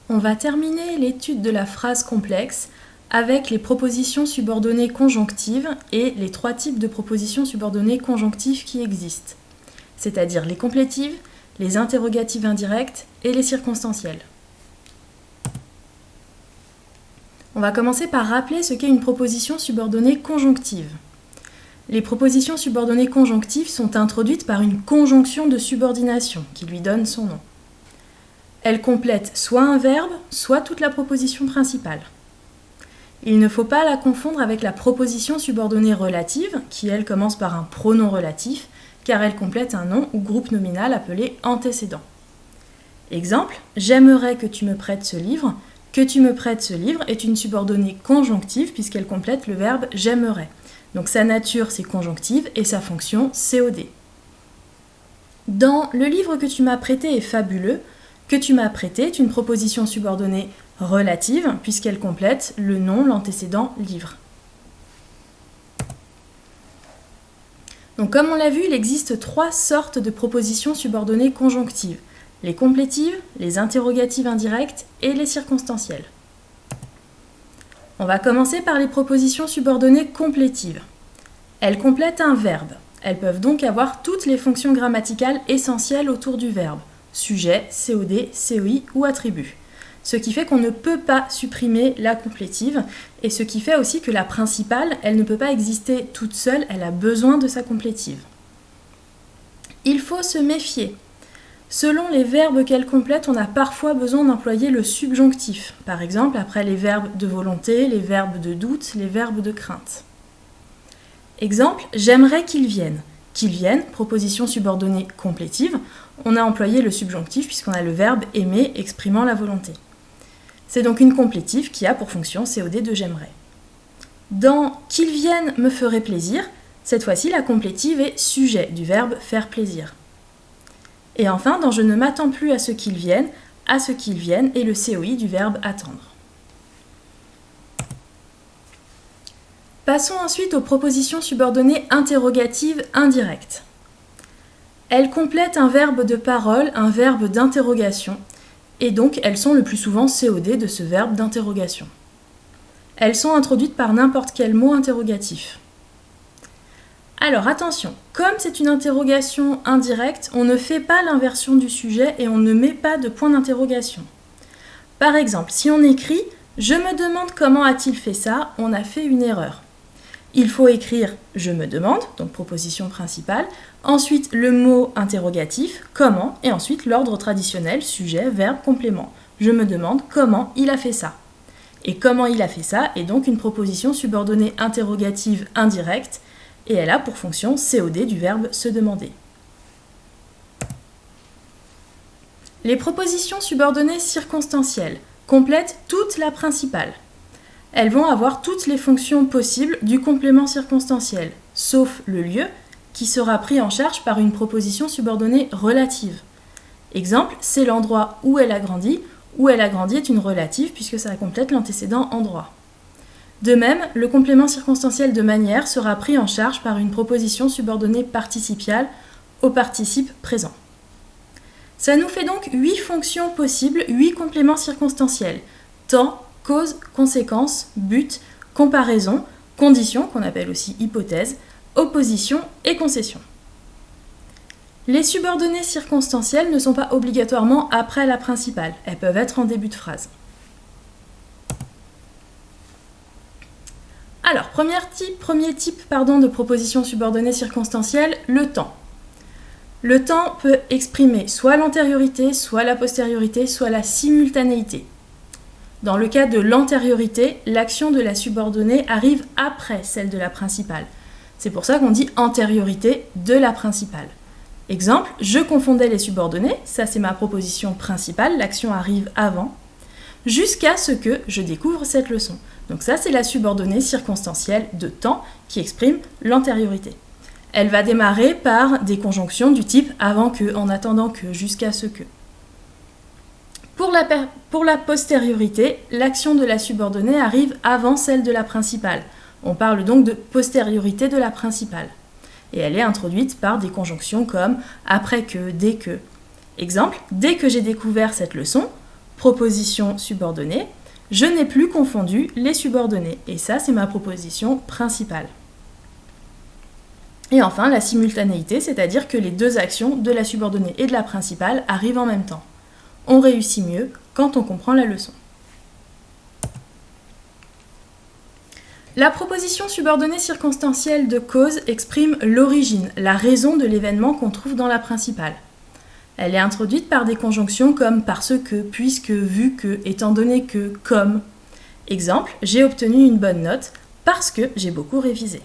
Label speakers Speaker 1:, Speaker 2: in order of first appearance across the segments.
Speaker 1: On va terminer l'étude de la phrase complexe avec les propositions subordonnées conjonctives et les trois types de propositions subordonnées conjonctives qui existent, c'est-à-dire les complétives, les interrogatives indirectes et les circonstancielles. On va commencer par rappeler ce qu'est une proposition subordonnée conjonctive. Les propositions subordonnées conjonctives sont introduites par une conjonction de subordination qui lui donne son nom. Elle complète soit un verbe, soit toute la proposition principale. Il ne faut pas la confondre avec la proposition subordonnée relative, qui elle commence par un pronom relatif, car elle complète un nom ou groupe nominal appelé antécédent. Exemple, j'aimerais que tu me prêtes ce livre. Que tu me prêtes ce livre est une subordonnée conjonctive puisqu'elle complète le verbe j'aimerais. Donc sa nature c'est conjonctive et sa fonction COD. Dans le livre que tu m'as prêté est fabuleux, que tu m'as prêté est une proposition subordonnée relative puisqu'elle complète le nom, l'antécédent, livre. Donc comme on l'a vu, il existe trois sortes de propositions subordonnées conjonctives. Les complétives, les interrogatives indirectes et les circonstancielles. On va commencer par les propositions subordonnées complétives. Elles complètent un verbe. Elles peuvent donc avoir toutes les fonctions grammaticales essentielles autour du verbe. Sujet, COD, COI ou attribut. Ce qui fait qu'on ne peut pas supprimer la complétive et ce qui fait aussi que la principale, elle ne peut pas exister toute seule, elle a besoin de sa complétive. Il faut se méfier. Selon les verbes qu'elle complète, on a parfois besoin d'employer le subjonctif. Par exemple, après les verbes de volonté, les verbes de doute, les verbes de crainte. Exemple, j'aimerais qu'il vienne. Qu'il vienne, proposition subordonnée complétive, on a employé le subjonctif puisqu'on a le verbe aimer exprimant la volonté. C'est donc une complétive qui a pour fonction COD de j'aimerais. Dans qu'il vienne me ferait plaisir, cette fois-ci la complétive est sujet du verbe faire plaisir. Et enfin, dans je ne m'attends plus à ce qu'il vienne est le COI du verbe attendre. Passons ensuite aux propositions subordonnées interrogatives indirectes. Elles complètent un verbe de parole, un verbe d'interrogation, et donc elles sont le plus souvent COD de ce verbe d'interrogation. Elles sont introduites par n'importe quel mot interrogatif. Alors attention, comme c'est une interrogation indirecte, on ne fait pas l'inversion du sujet et on ne met pas de point d'interrogation. Par exemple, si on écrit « Je me demande comment a-t-il fait ça », on a fait une erreur. Il faut écrire « Je me demande », donc proposition principale, ensuite le mot interrogatif « comment » et ensuite l'ordre traditionnel sujet, verbe, complément. Je me demande comment il a fait ça. Et comment il a fait ça est donc une proposition subordonnée interrogative indirecte et elle a pour fonction COD du verbe se demander. Les propositions subordonnées circonstancielles complètent toute la principale. Elles vont avoir toutes les fonctions possibles du complément circonstanciel, sauf le lieu, qui sera pris en charge par une proposition subordonnée relative. Exemple, c'est l'endroit où elle a grandi est une relative puisque ça complète l'antécédent endroit. De même, le complément circonstanciel de manière sera pris en charge par une proposition subordonnée participiale au participe présent. Ça nous fait donc 8 fonctions possibles, 8 compléments circonstanciels. Temps, cause, conséquence, but, comparaison, condition, qu'on appelle aussi hypothèse, opposition et concession. Les subordonnées circonstancielles ne sont pas obligatoirement après la principale, elles peuvent être en début de phrase. Alors, premier type de proposition subordonnée circonstancielle, le temps. Le temps peut exprimer soit l'antériorité, soit la postériorité, soit la simultanéité. Dans le cas de l'antériorité, l'action de la subordonnée arrive après celle de la principale. C'est pour ça qu'on dit antériorité de la principale. Exemple, je confondais les subordonnées, ça c'est ma proposition principale, l'action arrive avant, jusqu'à ce que je découvre cette leçon. Donc ça c'est la subordonnée circonstancielle de temps qui exprime l'antériorité. Elle va démarrer par des conjonctions du type avant que, en attendant que, jusqu'à ce que. Pour la postériorité, l'action de la subordonnée arrive avant celle de la principale. On parle donc de postériorité de la principale. Et elle est introduite par des conjonctions comme après que, dès que. Exemple, dès que j'ai découvert cette leçon, Proposition subordonnée, je n'ai plus confondu les subordonnés. Et ça, c'est ma proposition principale. Et enfin, la simultanéité, c'est-à-dire que les deux actions de la subordonnée et de la principale arrivent en même temps. On réussit mieux quand on comprend la leçon. La proposition subordonnée circonstancielle de cause exprime l'origine, la raison de l'événement qu'on trouve dans la principale. Elle est introduite par des conjonctions comme parce que, puisque, vu que, étant donné que, comme. Exemple, j'ai obtenu une bonne note parce que j'ai beaucoup révisé.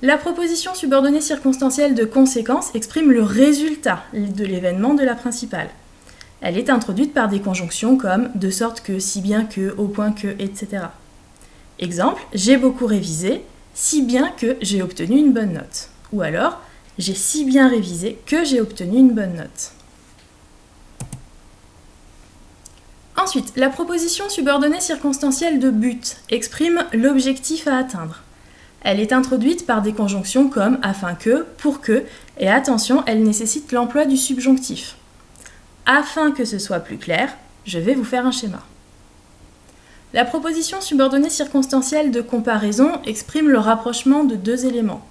Speaker 1: La proposition subordonnée circonstancielle de conséquence exprime le résultat de l'événement de la principale. Elle est introduite par des conjonctions comme de sorte que, si bien que, au point que, etc. Exemple, j'ai beaucoup révisé, si bien que j'ai obtenu une bonne note. Ou alors, j'ai si bien révisé que j'ai obtenu une bonne note. Ensuite, la proposition subordonnée circonstancielle de but exprime l'objectif à atteindre. Elle est introduite par des conjonctions comme afin que, pour que, et attention, elle nécessite l'emploi du subjonctif. Afin que ce soit plus clair, je vais vous faire un schéma. La proposition subordonnée circonstancielle de comparaison exprime le rapprochement de deux éléments.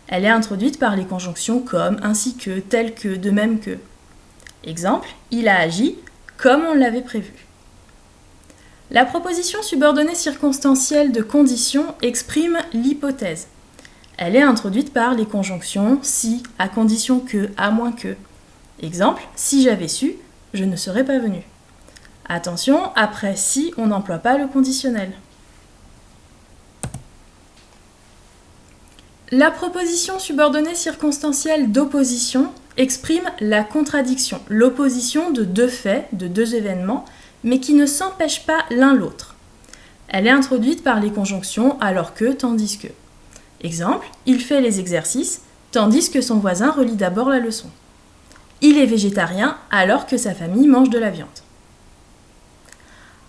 Speaker 1: Elle est introduite par les conjonctions comme, ainsi que, tel que, de même que. Exemple, il a agi comme on l'avait prévu. La proposition subordonnée circonstancielle de condition exprime l'hypothèse. Elle est introduite par les conjonctions si, à condition que, à moins que. Exemple, si j'avais su, je ne serais pas venu. Attention, après si, on n'emploie pas le conditionnel. La proposition subordonnée circonstancielle d'opposition exprime la contradiction, l'opposition de deux faits, de deux événements, mais qui ne s'empêchent pas l'un l'autre. Elle est introduite par les conjonctions alors que, tandis que. Exemple, il fait les exercices, tandis que son voisin relit d'abord la leçon. Il est végétarien alors que sa famille mange de la viande.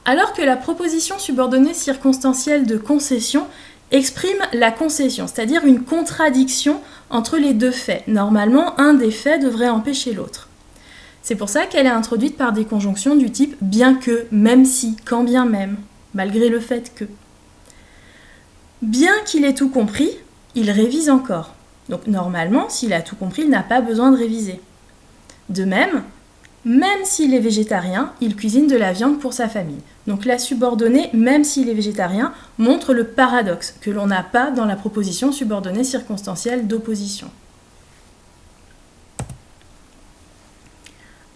Speaker 1: Alors que la proposition subordonnée circonstancielle de concession exprime la concession, c'est-à-dire une contradiction entre les deux faits. Normalement, un des faits devrait empêcher l'autre. C'est pour ça qu'elle est introduite par des conjonctions du type bien que, même si, quand bien même, malgré le fait que. Bien qu'il ait tout compris, il révise encore. Donc normalement, s'il a tout compris, il n'a pas besoin de réviser. De même s'il est végétarien, il cuisine de la viande pour sa famille. Donc la subordonnée, même s'il est végétarien, montre le paradoxe que l'on n'a pas dans la proposition subordonnée circonstancielle d'opposition.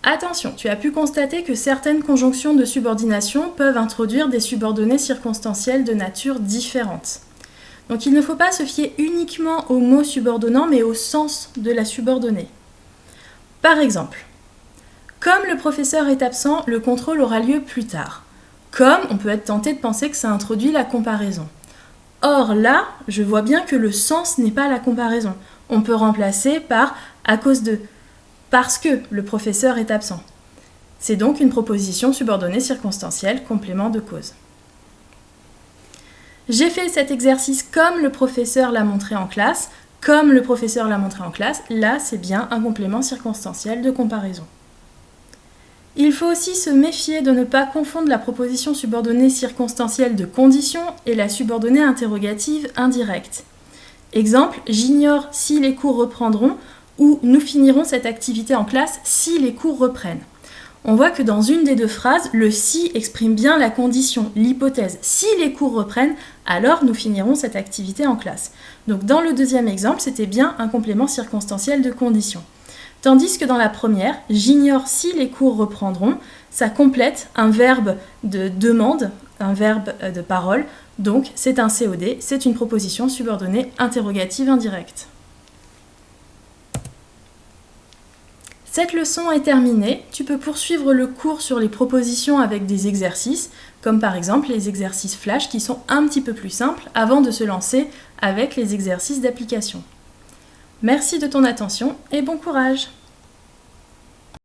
Speaker 1: Attention, tu as pu constater que certaines conjonctions de subordination peuvent introduire des subordonnées circonstancielles de nature différente. Donc il ne faut pas se fier uniquement au mot subordonnant, mais au sens de la subordonnée. Par exemple, comme le professeur est absent, le contrôle aura lieu plus tard. Comme, on peut être tenté de penser que ça introduit la comparaison. Or là, je vois bien que le sens n'est pas la comparaison. On peut remplacer par « à cause de », parce que le professeur est absent. C'est donc une proposition subordonnée circonstancielle, complément de cause. J'ai fait cet exercice comme le professeur l'a montré en classe. Comme le professeur l'a montré en classe, là c'est bien un complément circonstanciel de comparaison. Il faut aussi se méfier de ne pas confondre la proposition subordonnée circonstancielle de condition et la subordonnée interrogative indirecte. Exemple, j'ignore si les cours reprendront ou nous finirons cette activité en classe si les cours reprennent. On voit que dans une des deux phrases, le si exprime bien la condition, l'hypothèse. Si les cours reprennent, alors nous finirons cette activité en classe. Donc dans le deuxième exemple, c'était bien un complément circonstanciel de condition. Tandis que dans la première, j'ignore si les cours reprendront, ça complète un verbe de demande, un verbe de parole, donc c'est un COD, c'est une proposition subordonnée interrogative indirecte. Cette leçon est terminée, tu peux poursuivre le cours sur les propositions avec des exercices, comme par exemple les exercices flash qui sont un petit peu plus simples avant de se lancer avec les exercices d'application. Merci de ton attention et bon courage!